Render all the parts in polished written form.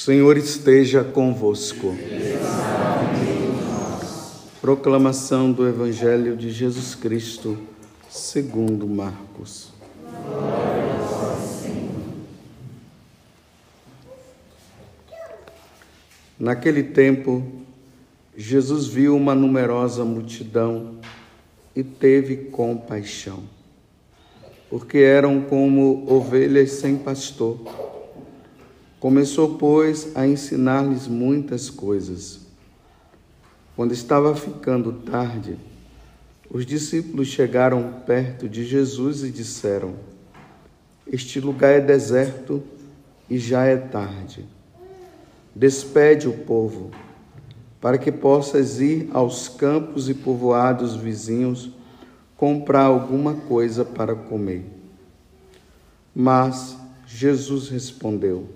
Senhor esteja convosco. Proclamação do Evangelho de Jesus Cristo, segundo Marcos. Naquele tempo, Jesus viu uma numerosa multidão e teve compaixão, porque eram como ovelhas sem pastor. Começou, pois, a ensinar-lhes muitas coisas. Quando estava ficando tarde, os discípulos chegaram perto de Jesus e disseram: Este lugar é deserto e já é tarde. Despede o povo, para que possas ir aos campos e povoados vizinhos comprar alguma coisa para comer. Mas Jesus respondeu: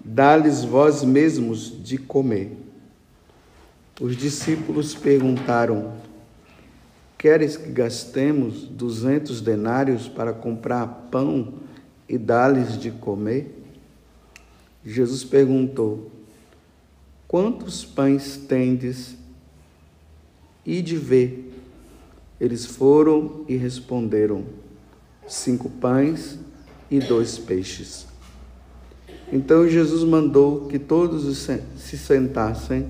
Dá-lhes vós mesmos de comer. Os discípulos perguntaram: Queres que gastemos 200 denários para comprar pão e dar-lhes de comer? Jesus perguntou: Quantos pães tendes? Ide ver. Eles foram e responderam: 5 pães e 2 peixes. Então Jesus mandou que todos se sentassem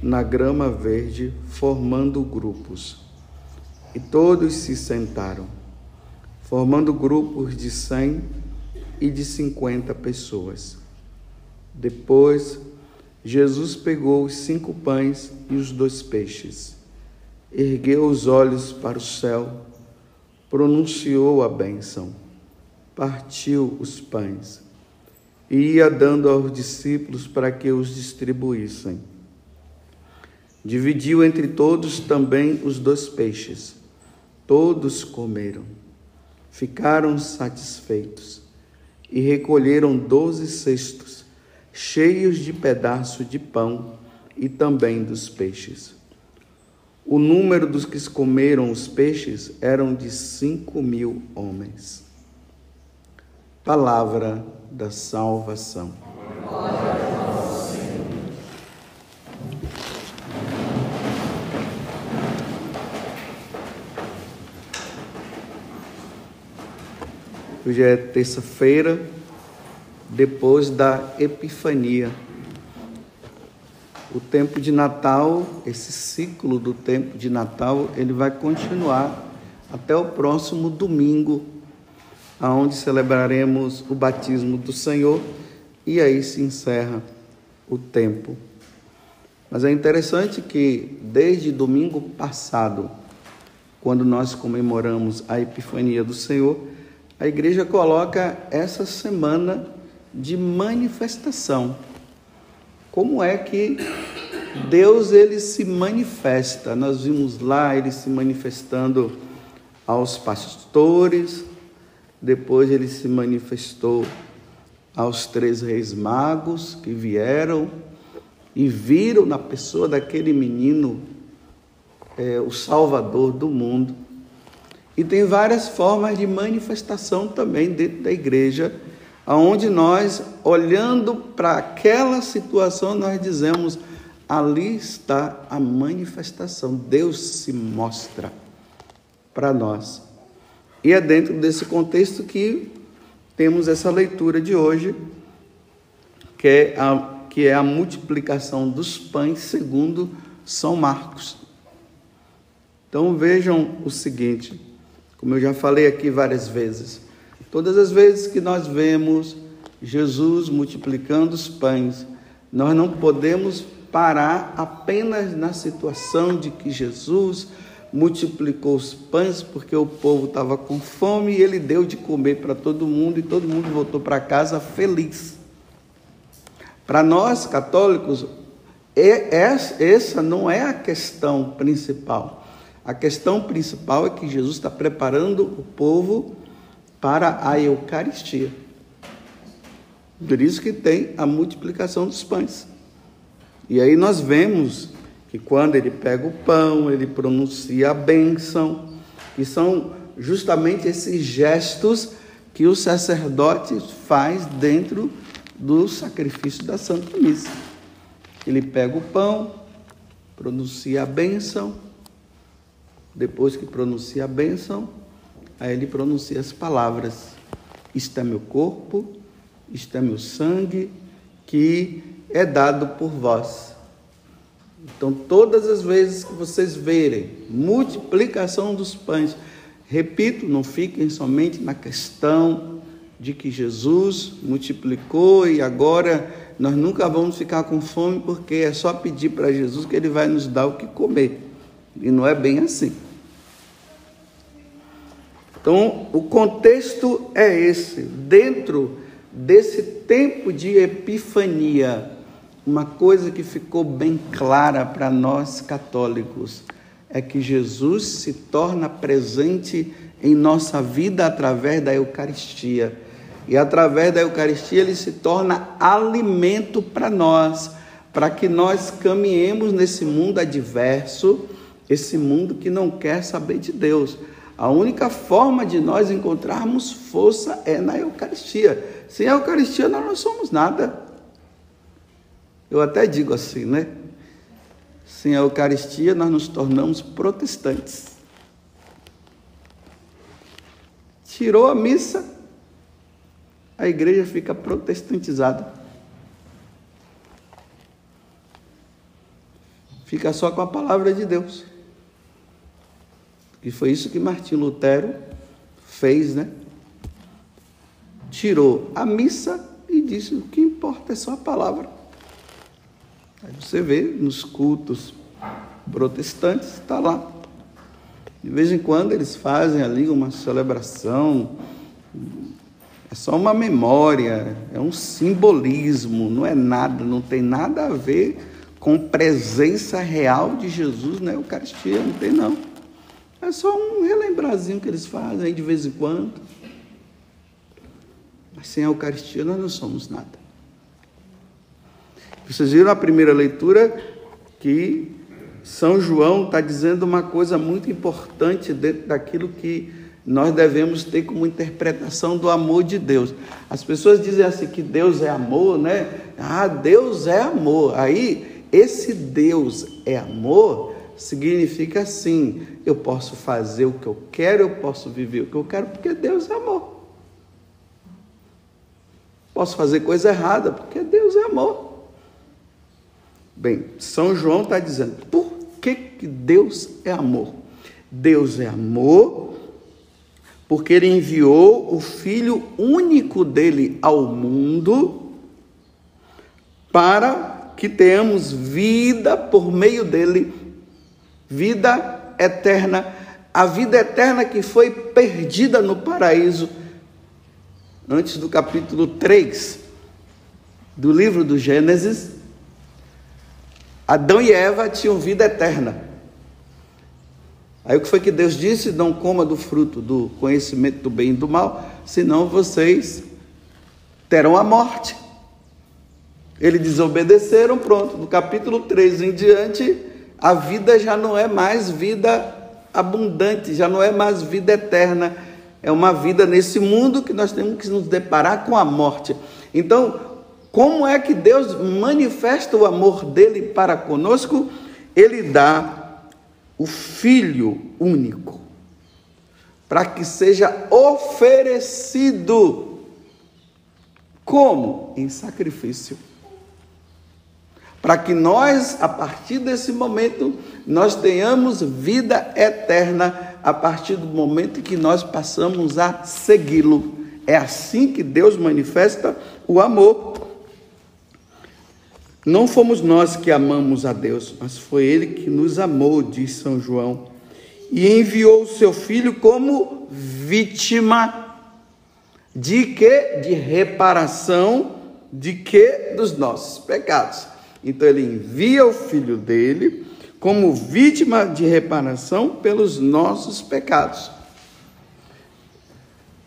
na grama verde, formando grupos. E todos se sentaram, formando grupos de 100 e de 50 pessoas. Depois, Jesus pegou os 5 pães e os 2 peixes, ergueu os olhos para o céu, pronunciou a bênção, partiu os pães e ia dando aos discípulos para que os distribuíssem. Dividiu entre todos também os 2 peixes. Todos comeram, ficaram satisfeitos e recolheram 12 cestos, cheios de pedaços de pão e também dos peixes. O número dos que comeram os peixes eram de 5.000 homens. Palavra da salvação. Hoje é terça-feira, depois da Epifania. O tempo de Natal, esse ciclo do tempo de Natal, ele vai continuar até o próximo domingo, onde celebraremos o batismo do Senhor, e aí se encerra o tempo. Mas é interessante que desde domingo passado, quando nós comemoramos a Epifania do Senhor, a igreja coloca essa semana de manifestação. Como é que Deus ele se manifesta? Nós vimos lá ele se manifestando aos pastores, depois ele se manifestou aos 3 reis magos que vieram e viram na pessoa daquele menino o Salvador do mundo. E tem várias formas de manifestação também dentro da igreja, onde nós, olhando para aquela situação, nós dizemos: ali está a manifestação, Deus se mostra para nós. E é dentro desse contexto que temos essa leitura de hoje, que é a multiplicação dos pães segundo São Marcos. Então vejam o seguinte, como eu já falei aqui várias vezes, todas as vezes que nós vemos Jesus multiplicando os pães, nós não podemos parar apenas na situação de que Jesus multiplicou os pães porque o povo estava com fome e ele deu de comer para todo mundo e todo mundo voltou para casa feliz. Para nós católicos, essa não é a questão principal. A questão principal é que Jesus está preparando o povo para a Eucaristia. Por isso que tem a multiplicação dos pães. E aí nós vemos que quando ele pega o pão, ele pronuncia a bênção, que são justamente esses gestos que o sacerdote faz dentro do sacrifício da Santa Missa. Ele pega o pão, pronuncia a bênção, depois que pronuncia a bênção, aí ele pronuncia as palavras: isto é meu corpo, isto é meu sangue, que é dado por vós. Então, todas as vezes que vocês verem multiplicação dos pães, repito, não fiquem somente na questão de que Jesus multiplicou e agora nós nunca vamos ficar com fome, porque é só pedir para Jesus que ele vai nos dar o que comer. E não é bem assim. Então, o contexto é esse. Dentro desse tempo de epifania, uma coisa que ficou bem clara para nós católicos é que Jesus se torna presente em nossa vida através da Eucaristia. E através da Eucaristia ele se torna alimento para nós, para que nós caminhemos nesse mundo adverso, esse mundo que não quer saber de Deus. A única forma de nós encontrarmos força é na Eucaristia. Sem a Eucaristia nós não somos nada. Eu até digo assim, né? Sem a Eucaristia nós nos tornamos protestantes. Tirou a missa, a igreja fica protestantizada. Fica só com a palavra de Deus. E foi isso que Martinho Lutero fez, né? Tirou a missa e disse: o que importa é só a palavra. Aí você vê nos cultos protestantes, está lá. De vez em quando eles fazem ali uma celebração, é só uma memória, é um simbolismo, não é nada, não tem nada a ver com presença real de Jesus na Eucaristia, não tem não. É só um relembrazinho que eles fazem aí de vez em quando. Mas sem a Eucaristia nós não somos nada. Vocês viram a primeira leitura que São João está dizendo uma coisa muito importante dentro daquilo que nós devemos ter como interpretação do amor de Deus. As pessoas dizem assim que Deus é amor, né? Ah, Deus é amor. Aí, esse Deus é amor significa assim: eu posso fazer o que eu quero, eu posso viver o que eu quero, porque Deus é amor. Posso fazer coisa errada, porque Deus é amor. Bem, São João está dizendo, por que Deus é amor? Deus é amor porque ele enviou o Filho único dele ao mundo para que tenhamos vida por meio dele, vida eterna, a vida eterna que foi perdida no paraíso antes do capítulo 3 do livro do Gênesis. Adão e Eva tinham vida eterna. Aí o que foi que Deus disse? Não coma do fruto do conhecimento do bem e do mal, senão vocês terão a morte. Eles desobedeceram, pronto. No capítulo 3 em diante, a vida já não é mais vida abundante, já não é mais vida eterna. É uma vida nesse mundo que nós temos que nos deparar com a morte. Então, como é que Deus manifesta o amor dele para conosco? Ele dá o Filho único, para que seja oferecido. Como? Em sacrifício. Para que nós, a partir desse momento, nós tenhamos vida eterna, a partir do momento em que nós passamos a segui-lo. É assim que Deus manifesta o amor. Não fomos nós que amamos a Deus, mas foi Ele que nos amou, diz São João, e enviou o seu Filho como vítima de quê? De reparação de quê? Dos nossos pecados. Então Ele envia o Filho dele como vítima de reparação pelos nossos pecados.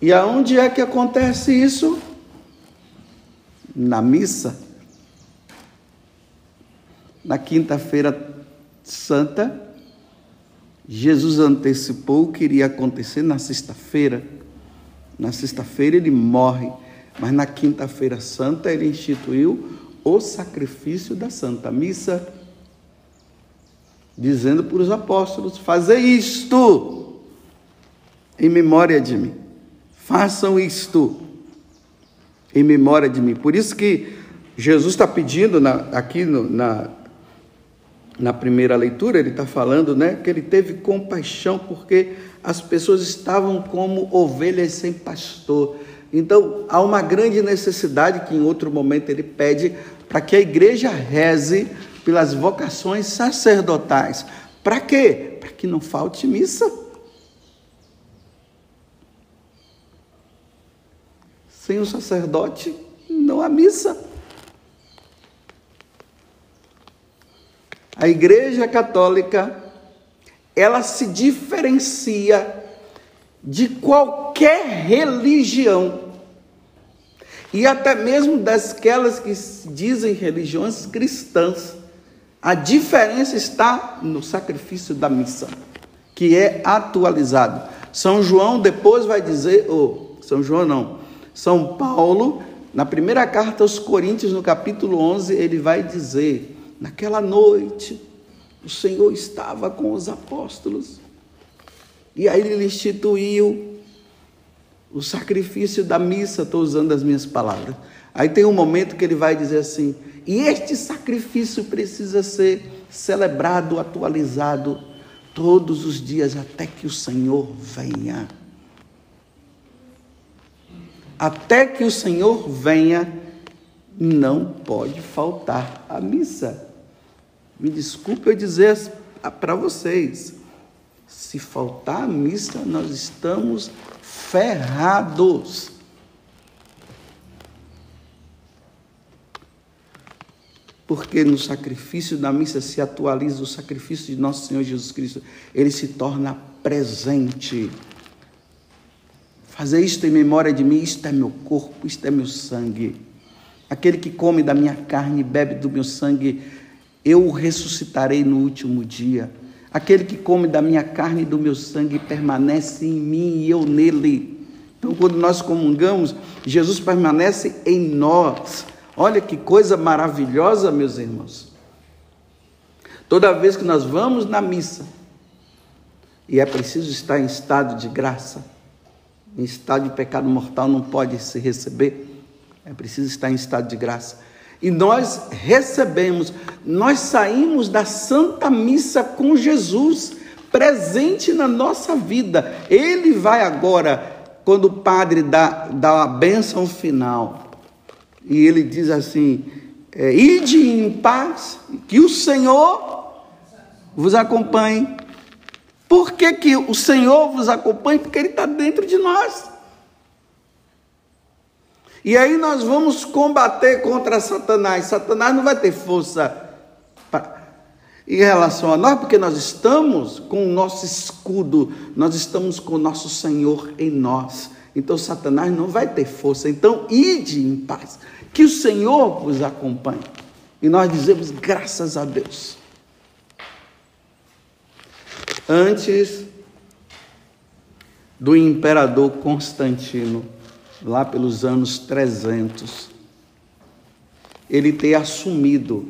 E aonde é que acontece isso? Na missa. Na quinta-feira santa, Jesus antecipou o que iria acontecer na sexta-feira. Na sexta-feira ele morre, Mas na quinta-feira santa ele instituiu o sacrifício da Santa Missa, dizendo para os apóstolos: fazei isto em memória de mim. Façam isto em memória de mim. Por isso que Jesus está pedindo aqui na primeira leitura, ele está falando, né, que ele teve compaixão porque as pessoas estavam como ovelhas sem pastor. Então, há uma grande necessidade que em outro momento ele pede para que a igreja reze pelas vocações sacerdotais. Para quê? Para que não falte missa. Sem o sacerdote, não há missa. A Igreja Católica, ela se diferencia de qualquer religião, e até mesmo daquelas que dizem religiões cristãs. A diferença está no sacrifício da missa, que é atualizado. São João depois vai dizer, São Paulo, na primeira carta aos Coríntios, no capítulo 11, ele vai dizer: naquela noite, o Senhor estava com os apóstolos, e aí ele instituiu o sacrifício da missa. Estou usando as minhas palavras. Aí tem um momento que ele vai dizer assim: e este sacrifício precisa ser celebrado, atualizado todos os dias, até que o Senhor venha. Até que o Senhor venha, não pode faltar a missa. Me desculpe eu dizer para vocês, se faltar a missa, nós estamos ferrados. Porque no sacrifício da missa se atualiza o sacrifício de nosso Senhor Jesus Cristo. Ele se torna presente. Fazer isto em memória de mim, isto é meu corpo, isto é meu sangue. Aquele que come da minha carne e bebe do meu sangue, eu o ressuscitarei no último dia. Aquele que come da minha carne e do meu sangue permanece em mim e eu nele. Então, quando nós comungamos, Jesus permanece em nós. Olha que coisa maravilhosa, meus irmãos. Toda vez que nós vamos na missa, e é preciso estar em estado de graça, em estado de pecado mortal não pode se receber, é preciso estar em estado de graça. E nós recebemos, nós saímos da Santa Missa com Jesus, presente na nossa vida. Ele vai agora, quando o padre dá a bênção final, e ele diz assim: ide em paz, que o Senhor vos acompanhe. Por que o Senhor vos acompanha? Porque Ele está dentro de nós. E aí nós vamos combater contra Satanás. Satanás não vai ter força em relação a nós, porque nós estamos com o nosso escudo, nós estamos com o nosso Senhor em nós. Então Satanás não vai ter força. Então ide em paz, que o Senhor vos acompanhe. E nós dizemos graças a Deus. Antes do imperador Constantino, lá pelos anos 300, ele ter assumido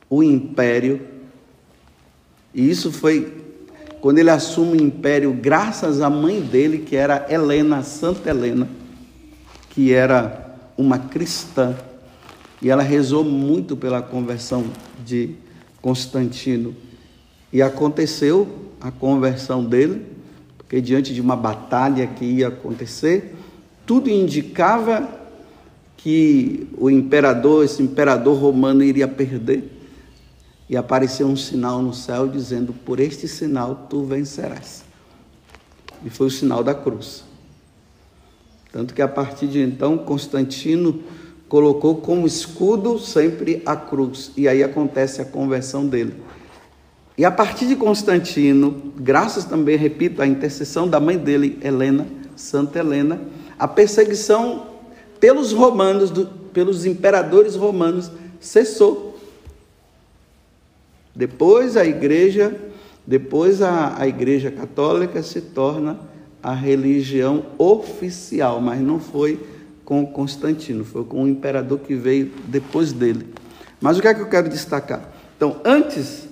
o império, e isso foi quando ele assume o império graças à mãe dele, que era Helena, Santa Helena, que era uma cristã, e ela rezou muito pela conversão de Constantino, e aconteceu a conversão dele, porque diante de uma batalha que ia acontecer, tudo indicava que esse imperador romano iria perder, e apareceu um sinal no céu dizendo: por este sinal tu vencerás. E foi o sinal da cruz. Tanto que a partir de então Constantino colocou como escudo sempre a cruz, e aí acontece a conversão dele. E a partir de Constantino, graças também, repito, à intercessão da mãe dele, Helena, Santa Helena, a perseguição pelos romanos, pelos imperadores romanos, cessou. Depois a igreja católica se torna a religião oficial, mas não foi com Constantino, foi com o imperador que veio depois dele. Mas o que é que eu quero destacar? Então, antes,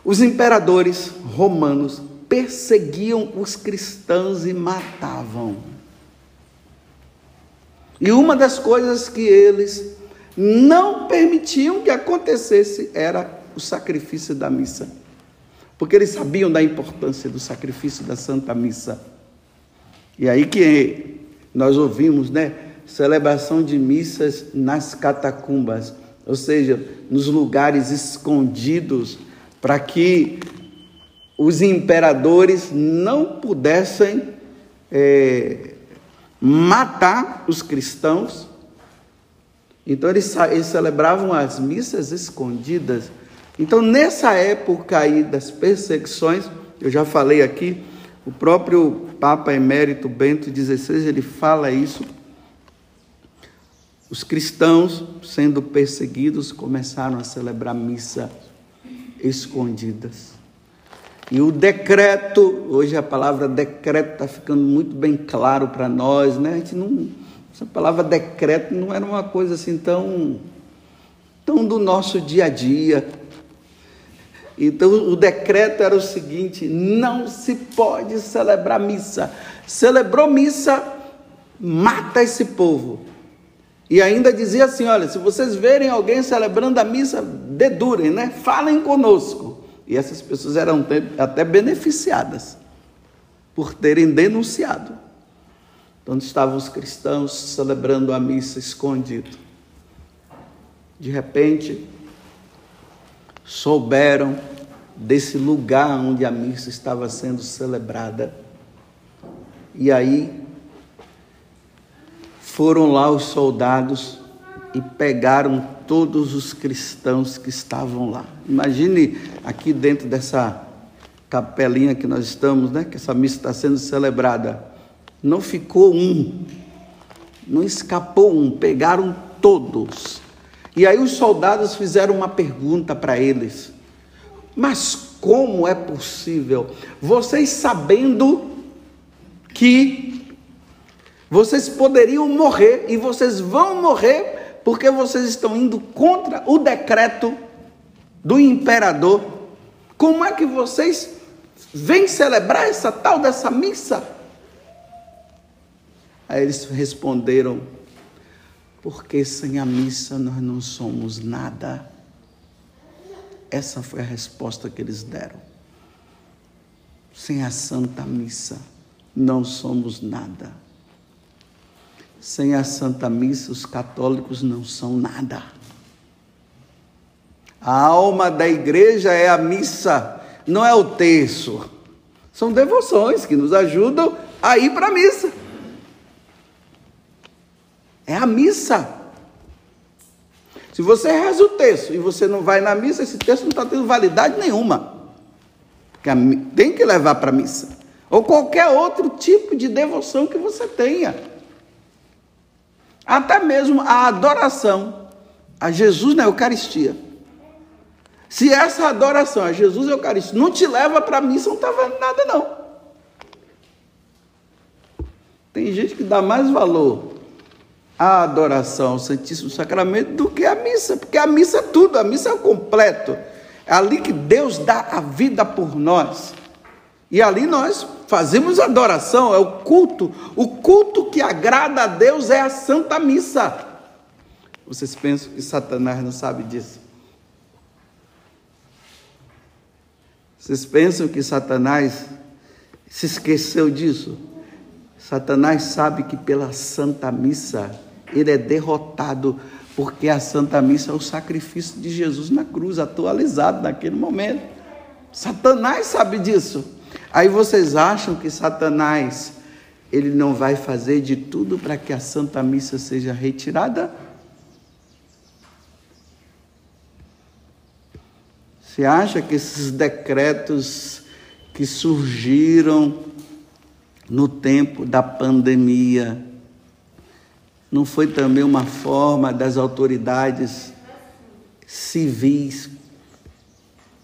os imperadores romanos perseguiam os cristãos e matavam. E uma das coisas que eles não permitiam que acontecesse era o sacrifício da missa. Porque eles sabiam da importância do sacrifício da Santa Missa. E aí que nós ouvimos, né? Celebração de missas nas catacumbas, ou seja, nos lugares escondidos, para que os imperadores não pudessem matar os cristãos. Então eles celebravam as missas escondidas. Então, nessa época aí das perseguições, eu já falei aqui, o próprio Papa Emérito Bento XVI, ele fala isso. Os cristãos, sendo perseguidos, começaram a celebrar missa escondidas. E o decreto, hoje a palavra decreto está ficando muito bem claro para nós, né? A gente não, essa palavra decreto não era uma coisa assim tão do nosso dia a dia. Então o decreto era o seguinte: não se pode celebrar missa. Celebrou missa, mata esse povo. E ainda dizia assim: olha, se vocês verem alguém celebrando a missa, dedurem, né? Falem conosco. E essas pessoas eram até beneficiadas por terem denunciado. Então estavam os cristãos celebrando a missa escondido. De repente, souberam desse lugar onde a missa estava sendo celebrada. E aí foram lá os soldados e pegaram todos os cristãos que estavam lá. Imagine aqui dentro dessa capelinha que nós estamos, né? Que essa missa está sendo celebrada. Não ficou um, não escapou um, pegaram todos. E aí os soldados fizeram uma pergunta para eles: mas como é possível, vocês sabendo que vocês poderiam morrer, e vocês vão morrer porque vocês estão indo contra o decreto do imperador, como é que vocês vêm celebrar essa tal dessa missa? Aí eles responderam: porque sem a missa nós não somos nada. Essa foi a resposta que eles deram. Sem a Santa Missa não somos nada. Sem a Santa Missa os católicos não são nada. A alma da igreja é a missa, não é o terço. São devoções que nos ajudam a ir para a missa. É a missa. Se você reza o terço e você não vai na missa, esse terço não está tendo validade nenhuma. Porque tem que levar para a missa. Ou qualquer outro tipo de devoção que você tenha. Até mesmo a adoração a Jesus na Eucaristia. Se essa adoração a Jesus na Eucaristia não te leva para a missa, não está valendo nada não. Tem gente que dá mais valor a adoração ao Santíssimo Sacramento do que a missa, porque a missa é tudo, a missa é o completo, é ali que Deus dá a vida por nós, e ali nós fazemos adoração, é o culto que agrada a Deus é a Santa Missa. Vocês pensam que Satanás não sabe disso? Vocês pensam que Satanás se esqueceu disso? Satanás sabe que pela Santa Missa ele é derrotado, porque a Santa Missa é o sacrifício de Jesus na cruz, atualizado naquele momento. Satanás sabe disso. Aí vocês acham que Satanás ele não vai fazer de tudo para que a Santa Missa seja retirada? Você acha que esses decretos que surgiram no tempo da pandemia não foi também uma forma das autoridades civis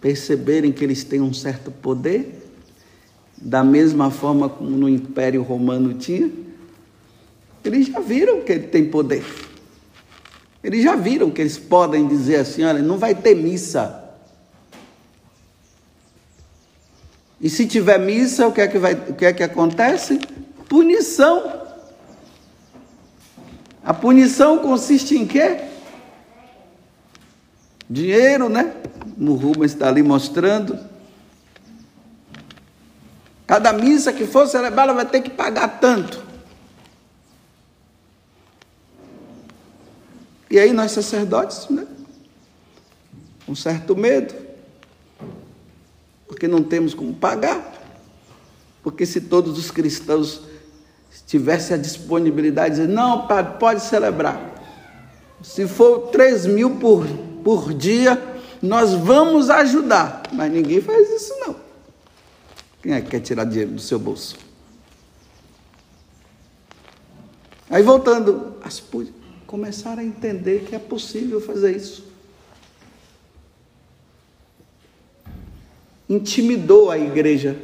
perceberem que eles têm um certo poder, da mesma forma como no Império Romano tinha? Eles já viram que ele tem poder. Eles já viram que eles podem dizer assim, olha, não vai ter missa. E se tiver missa, o que é que acontece? Punição. A punição consiste em quê? Dinheiro, né? O Rubens está ali mostrando. Cada missa que for celebrada vai ter que pagar tanto. E aí nós sacerdotes, né? Um certo medo. Porque não temos como pagar. Porque se todos os cristãos tivessem a disponibilidade de dizer, não, padre, pode celebrar. Se for 3.000 por dia, nós vamos ajudar. Mas ninguém faz isso, não. Quem é que quer tirar dinheiro do seu bolso? Aí voltando, começaram a entender que é possível fazer isso. Intimidou a igreja.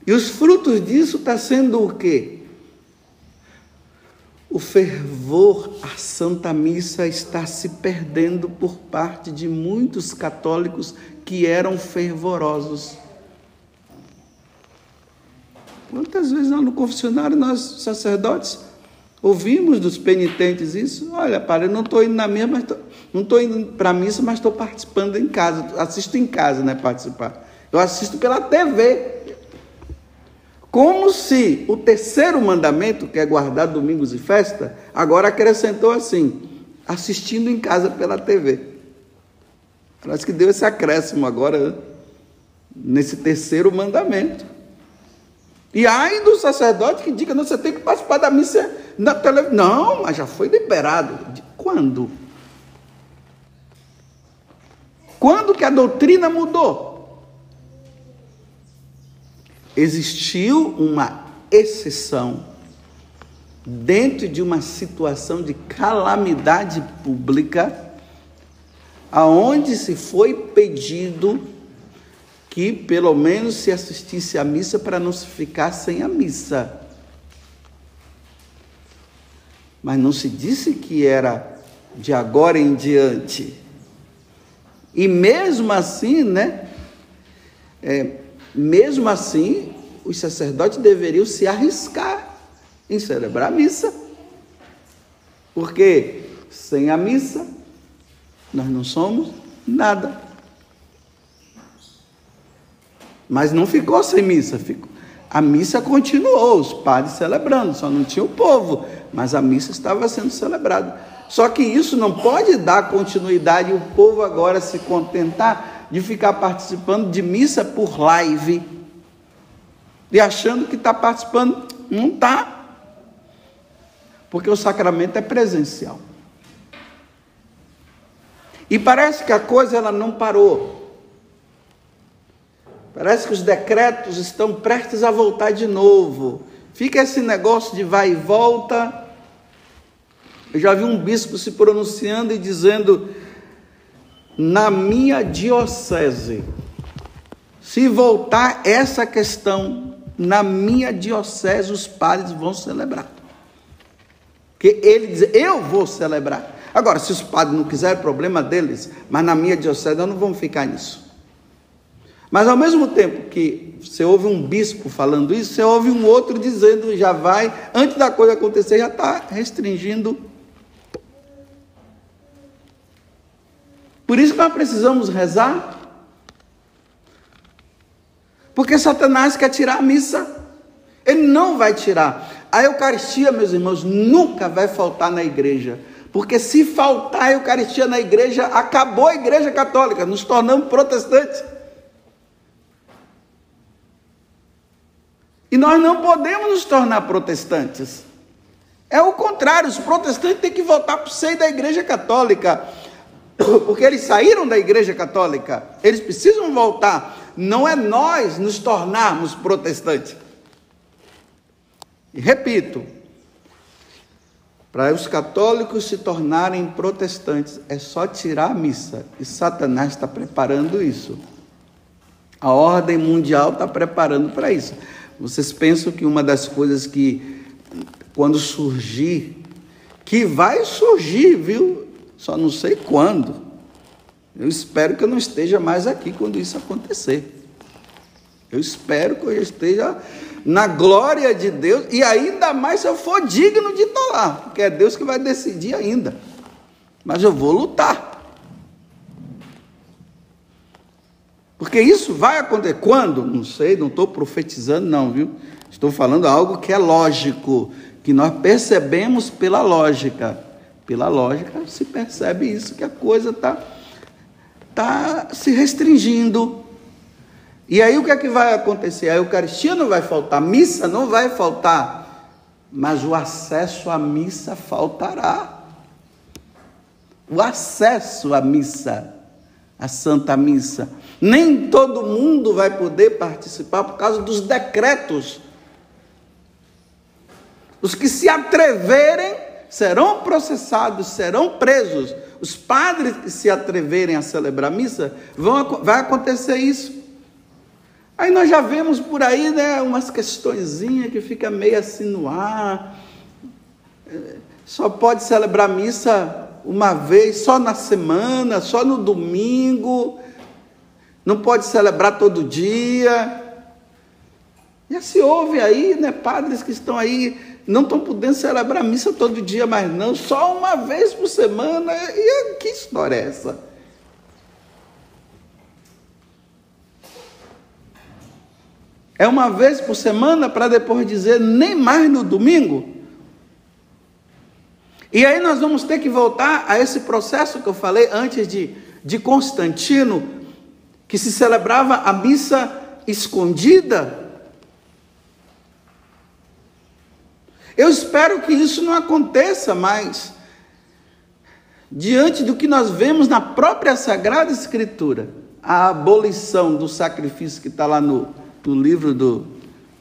E os frutos disso está sendo o quê? O fervor à Santa Missa está se perdendo por parte de muitos católicos que eram fervorosos. Quantas vezes lá no confessionário nós, sacerdotes, ouvimos dos penitentes isso? Olha, padre, eu não estou indo na missa, mas não estou indo para a missa, mas estou participando em casa. Assisto em casa, né, participar. Eu assisto pela TV. Como se o terceiro mandamento, que é guardar domingos e festa, agora acrescentou assim, assistindo em casa pela TV. Parece que deu esse acréscimo agora, nesse terceiro mandamento. E ai do sacerdote que diga, não, você tem que participar da missa na televisão. Não, mas já foi liberado. De quando? Quando que a doutrina mudou? Existiu uma exceção dentro de uma situação de calamidade pública, aonde se foi pedido que pelo menos se assistisse à missa para não se ficar sem a missa. Mas não se disse que era de agora em diante. E mesmo assim, né? Mesmo assim, os sacerdotes deveriam se arriscar em celebrar a missa. Porque sem a missa, nós não somos nada. Mas não ficou sem missa. A missa continuou, os padres celebrando, só não tinha o povo. Mas a missa estava sendo celebrada. Só que isso não pode dar continuidade e o povo agora se contentar de ficar participando de missa por live e achando que está participando. Não está, porque o sacramento é presencial. E parece que a coisa ela não parou. Parece que os decretos estão prestes a voltar de novo. Fica esse negócio de vai e volta. Eu já vi um bispo se pronunciando e dizendo, na minha diocese, se voltar essa questão, na minha diocese os padres vão celebrar. Porque ele diz, eu vou celebrar. Agora, se os padres não quiserem, problema deles, mas na minha diocese nós não vamos ficar nisso. Mas ao mesmo tempo que você ouve um bispo falando isso, você ouve um outro dizendo, já vai, antes da coisa acontecer, já está restringindo. Por isso que nós precisamos rezar. Porque Satanás quer tirar a missa. Ele não vai tirar. A Eucaristia, meus irmãos, nunca vai faltar na igreja. Porque se faltar a Eucaristia na igreja, acabou a igreja católica, nos tornamos protestantes. E nós não podemos nos tornar protestantes. É o contrário, os protestantes têm que voltar para o seio da igreja católica. Porque eles saíram da igreja católica, eles precisam voltar. Não é nós nos tornarmos protestantes. E repito, para os católicos se tornarem protestantes, é só tirar a missa. E Satanás está preparando isso. A ordem mundial está preparando para isso. Vocês pensam que uma das coisas que, quando surgir, que vai surgir, viu? Só não sei quando. Eu espero que eu não esteja mais aqui quando isso acontecer. Eu espero que eu esteja na glória de Deus, e ainda mais se eu for digno de estar lá, porque é Deus que vai decidir ainda. Mas eu vou lutar. Porque isso vai acontecer. Quando? Não sei, não estou profetizando não, viu? Estou falando algo que é lógico, que nós percebemos pela lógica. Pela lógica se percebe isso, que a coisa está se restringindo. E aí o que é que vai acontecer? A Eucaristia não vai faltar, a missa não vai faltar, mas o acesso à missa faltará. O acesso à missa, à Santa Missa. Nem todo mundo vai poder participar por causa dos decretos. Os que se atreverem serão processados, serão presos. Os padres que se atreverem a celebrar a missa, vai acontecer isso. Aí nós já vemos por aí, né, umas questõezinhas que fica meio assim no ar. Só pode celebrar missa uma vez, só na semana, só no domingo. Não pode celebrar todo dia. Já se ouve aí, né, padres que estão aí, não estão podendo celebrar missa todo dia, mas não, só uma vez por semana. E que história é essa? É uma vez por semana para depois dizer nem mais no domingo? E aí nós vamos ter que voltar a esse processo que eu falei antes de Constantino, que se celebrava a missa escondida. Eu espero que isso não aconteça mais, diante do que nós vemos na própria Sagrada Escritura, a abolição do sacrifício que está lá no livro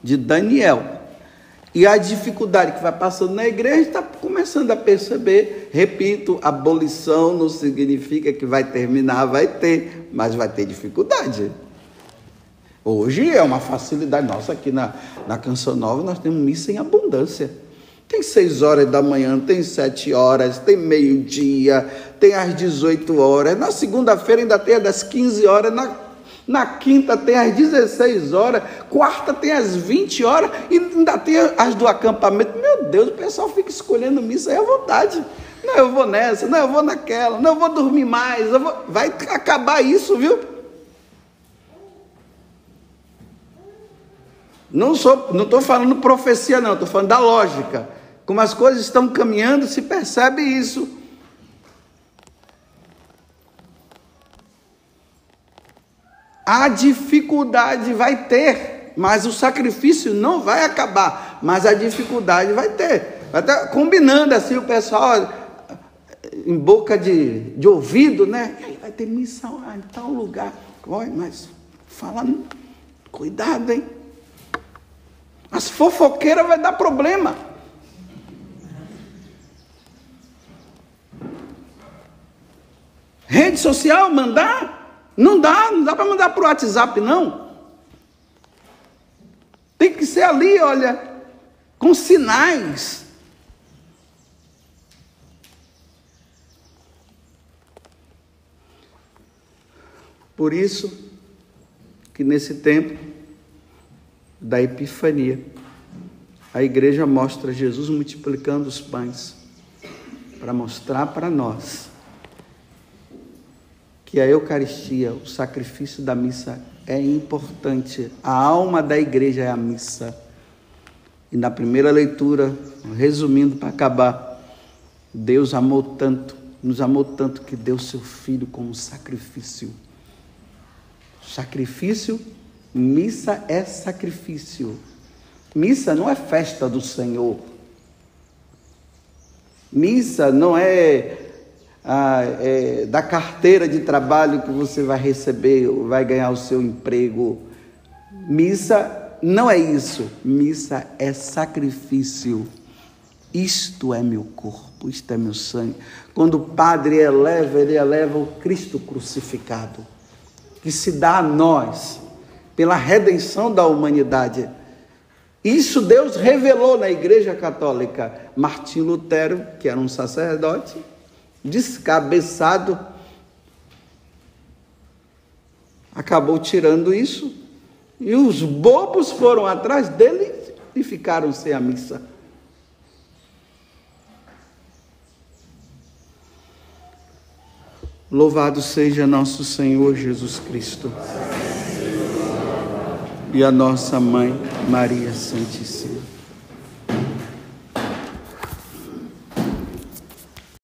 de Daniel, e a dificuldade que vai passando na igreja, está começando a perceber. Repito, abolição não significa que vai terminar, vai ter, mas vai ter dificuldade. Hoje é uma facilidade nossa, aqui na Canção Nova nós temos missa em abundância. Tem 6 horas da manhã, tem 7 horas, tem meio-dia, tem às 18 horas, na segunda-feira ainda tem das 15 horas, na quinta tem às 16 horas, quarta tem às 20 horas, e ainda tem as do acampamento. Meu Deus, o pessoal fica escolhendo missa aí à vontade. Não, eu vou nessa, não, eu vou naquela, não, eu vou dormir mais, vai acabar isso, viu? Não estou falando profecia não, estou falando da lógica. Como as coisas estão caminhando, se percebe isso. A dificuldade vai ter, mas o sacrifício não vai acabar, mas a dificuldade vai ter. Vai estar combinando assim o pessoal, em boca de ouvido, né? E aí vai ter missa lá em tal lugar. Olha, mas fala, cuidado, hein? As fofoqueiras vai dar problema. Rede social, mandar? Não dá para mandar para o WhatsApp, não. Tem que ser ali, olha, com sinais. Por isso que nesse tempo da Epifania, a igreja mostra Jesus multiplicando os pães, para mostrar para nós que a Eucaristia, o sacrifício da missa é importante. A alma da igreja é a missa. E na primeira leitura, resumindo para acabar, Deus amou tanto, nos amou tanto que deu seu Filho como sacrifício. Sacrifício, missa é sacrifício. Missa não é festa do Senhor. Missa não é da carteira de trabalho que você vai receber, vai ganhar o seu emprego. Missa não é isso. Missa é sacrifício. Isto é meu corpo, isto é meu sangue. Quando o Padre ele eleva o Cristo crucificado, que se dá a nós. pela redenção da humanidade. Isso Deus revelou na Igreja Católica. Martim Lutero, que era um sacerdote, descabeçado, acabou tirando isso, e os bobos foram atrás dele e ficaram sem a missa. Louvado seja nosso Senhor Jesus Cristo e a nossa Mãe Maria Santíssima.